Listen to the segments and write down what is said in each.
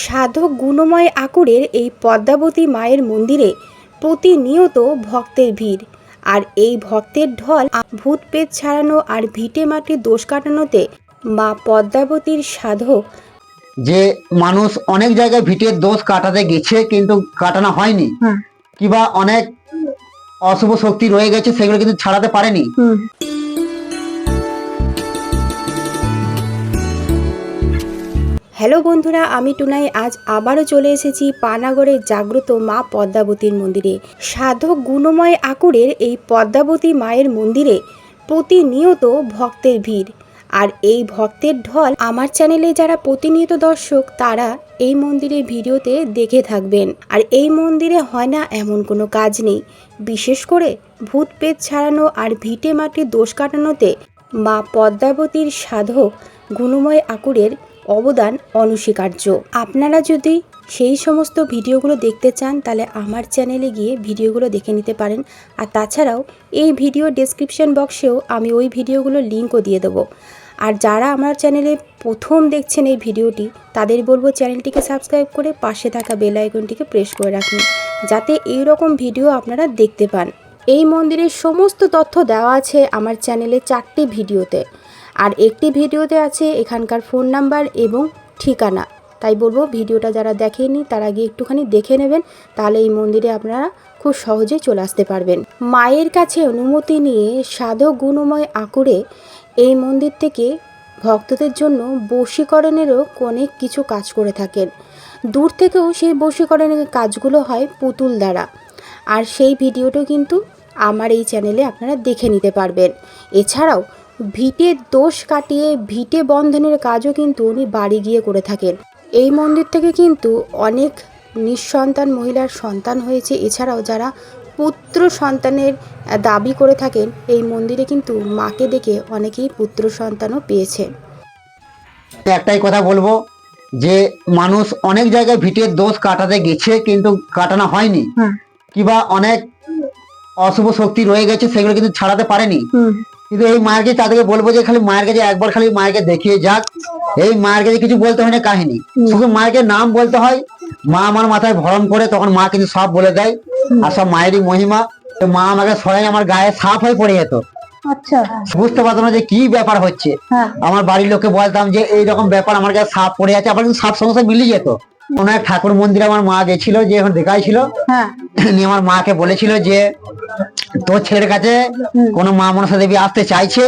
সাধক গুণময় আকুরের এই পদ্মাবতী মায়ের মন্দিরে প্রতিনিয়ত ভক্তের ভিড়। আর এই ভক্তের ঢল ভূত পেট ছাড়ানো আর ভিটে মাটির দোষ কাটানোতে মা পদ্মাবতীর সাধক যে মানুষ অনেক জায়গায় ভিটের দোষ কাটাতে গেছে কিন্তু কাটানো হয়নি, কিংবা অনেক অশুভ শক্তি রয়ে গেছে সেগুলো কিন্তু ছাড়াতে পারেনি। হ্যালো বন্ধুরা, আমি টুনাই আজ আবারও চলে এসেছি পানাগড়ের জাগ্রত মা পদ্মাবতীর মন্দিরে। সাধক গুণময় আকুরের এই পদ্মাবতী মায়ের মন্দিরে প্রতিনিয়ত ভক্তের ভিড়। আর এই ভক্তের ঢল আমার চ্যানেলে যারা প্রতিনিয়ত দর্শক তারা এই মন্দিরের ভিডিওতে দেখে থাকবেন। আর এই মন্দিরে হয় না এমন কোনো কাজ নেই, বিশেষ করে ভূত পেট ছাড়ানো আর ভিটে মাটির দোষ কাটানোতে মা পদ্মাবতীর সাধক গুণময় আকুরের অবদান অনস্বীকার্য। আপনারা যদি সেই সমস্ত ভিডিওগুলো দেখতে চান তাহলে আমার চ্যানেলে গিয়ে ভিডিওগুলো দেখে নিতে পারেন। আর তাছাড়াও এই ভিডিও ডেসক্রিপশন বক্সেও আমি ওই ভিডিওগুলোর লিঙ্কও দিয়ে দেবো। আর যারা আমার চ্যানেলে প্রথম দেখছেন এই ভিডিওটি তাদের বলবো চ্যানেলটিকে সাবস্ক্রাইব করে পাশে থাকা বেল আইকনটিকে প্রেস করে রাখুন, যাতে এই রকম ভিডিও আপনারা দেখতে পান। এই মন্দিরের সমস্ত তথ্য দেওয়া আছে আমার চ্যানেলে 4টি ভিডিওতে। আর একটি ভিডিওতে আছে এখানকার ফোন নাম্বার এবং ঠিকানা। তাই বলবো ভিডিওটা যারা দেখেননি তারা গিয়ে একটুখানি দেখে নেবেন, তাহলে এই মন্দিরে আপনারা খুব সহজে চলে আসতে পারবেন। মায়ের কাছে অনুমতি নিয়ে সাধক গুণময় আকুরে এই মন্দির থেকে ভক্তদের জন্য বশীকরণেরও অনেক কিছু কাজ করে থাকেন। দূর থেকেও সেই বশীকরণের কাজগুলো হয় পুতুল দ্বারা। আর সেই ভিডিওটা কিন্তু আমার এই চ্যানেলে আপনারা দেখে নিতে পারবেন। এছাড়াও ভিটের দোষ কাটিয়ে ভিটে বন্ধনের কাজও কিন্তু উনি বাড়ি গিয়ে করে থাকেন। এই মন্দির থেকে কিন্তু অনেক নিঃসন্তান মহিলার সন্তান হয়েছে। এছাড়াও যারা পুত্র সন্তানের দাবি করে থাকেন এই মন্দিরে কিন্তু মাকে দেখে অনেকেই পুত্র সন্তানও পেয়েছে। একটাই কথা বলবো যে মানুষ অনেক জায়গায় ভিটের দোষ কাটাতে গেছে কিন্তু কাটানো হয়নি, কিংবা অনেক অশুভ শক্তি রয়ে গেছে সেগুলো কিন্তু ছাড়াতে পারেনি। কিন্তু এই মায়ের কাছে তাদেরকে বলবো যে খালি মায়ের কাছে একবার খালি মায়েরকে দেখিয়ে যাক। এই মায়ের কাছে কিছু বলতে হয় না কাহিনী, শুধু মায়েরকে নাম বলতে হয়। মা আমার মাথায় ভরণ করে তখন মা কিন্তু সব বলে দেয়। আর সব মায়েরই মহিমা। মা আমাকে সরাই আমার গায়ে সাপ হয়ে পড়ে যেত। আচ্ছা, বুঝতে পারতাম না যে কি ব্যাপার হচ্ছে। আমার বাড়ির লোককে বলতাম যে এইরকম ব্যাপার, আমার গায়ে সাপ পড়ে আছে। আবার কিন্তু সাপ সমস্যা মিলিয়ে যেত। কোনো এক ঠাকুর মন্দিরে আমার মা গেছিল, যে এখন দেখাইছিল, নিয়ে আমার মাকে বলেছিল যে তোর ছেলের কাছে কোনো মা মনসা দেবী আসতে চাইছে,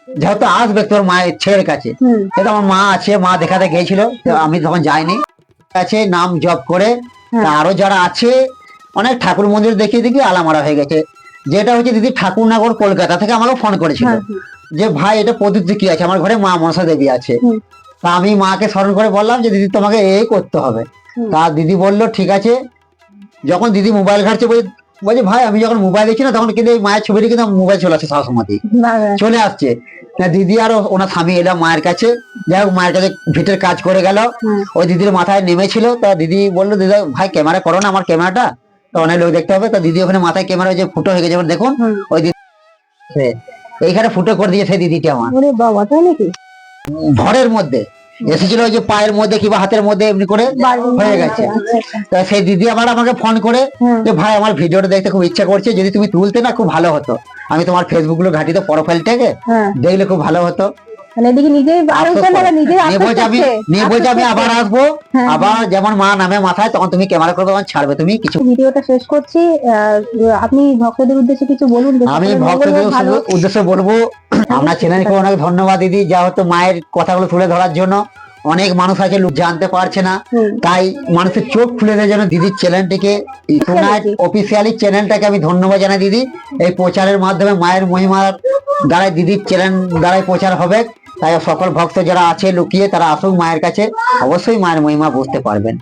যেহেতু আসবে তোর মায়ের ছেলের কাছে। সেটা আমার মা আছে, মা দেখাতে গিয়েছিল, আমি তখন যাইনি। আছে নাম জপ করে আরো যারা আছে অনেক ঠাকুর মন্দির দেখিয়ে দেখি আলামারা হয়ে গেছে। যেটা হচ্ছে দিদি ঠাকুরনগর কলকাতা থেকে আমাকে ফোন করেছিল যে ভাই এটা পদ্ধতি কি আছে, আমার ঘরে মা মনসা দেবী আছে। তা আমি মাকে স্মরণ করে বললাম যে দিদি তোমাকে এই করতে হবে। তা দিদি বললো ঠিক আছে। যখন দিদি মোবাইল ঘাটছে বলছে ভাই আমি যখন মোবাইল দেখছি না তখন কিন্তু এই মায়ের ছবিটা কিন্তু মোবাইল চলে আসছে, সবসময় চলে আসছে। দিদি আর ওনার স্বামী এলো মায়ের কাছে। যাই হোক মায়ের কাছে ভিটের কাজ করে গেল। ওই দিদির মাথায় নেমেছিল। তা দিদি বললো দিদা ভাই ক্যামেরা করো না আমার ক্যামেরাটা, তো অনেক লোক দেখতে হবে। তা দিদি ওখানে মাথায় ক্যামেরা যে ফুটো হয়ে গেছে দেখুন, ওই দিদি এইখানে ফুটো করে দিয়েছে দিদিটা আমার ঘরের মধ্যে এসেছিল, ওই যে পায়ের মধ্যে কিংবা হাতের মধ্যে এমনি করে হয়ে গেছে। তা সেই দিদি আবার আমাকে ফোন করে যে ভাই আমার ভিডিওটা দেখতে খুব ইচ্ছা করছে, যদি তুমি তুলতে না খুব ভালো হতো। আমি তোমার ফেসবুক গুলো ঘাটিতে প্রোফাইলটাকে দেখলে খুব ভালো হতো। আমি আবার আসবো, আবার যেমন মা নামে মাথায় তখন তুমি ক্যামেরা করে তখন ছাড়বে। তুমি কিছু ভিডিওটা শেষ করছি, আপনি ভক্তদের উদ্দেশ্যে কিছু বলুন। আমি ভক্তদের উদ্দেশ্যে বলবো আপনার চ্যানেলকে অনেক ধন্যবাদ দিদি, যেহেতু মায়ের কথাগুলো তুলে ধরার জন্য। অনেক মানুষ আছে জানতে পারছে না, তাই মানুষের চোখ খুলে দেওয়ার জন্য দিদির চ্যানেলটিকে অফিসিয়ালি চ্যানেলটাকে আমি ধন্যবাদ জানাই দিদি। এই প্রচারের মাধ্যমে মায়ের মহিমার দ্বারাই দিদির চ্যানেল দ্বারাই প্রচার হবে। তাই সকল ভক্ত যারা আছে লুকিয়ে তারা আসুক মায়ের কাছে, অবশ্যই মায়ের মহিমা বুঝতে পারবেন।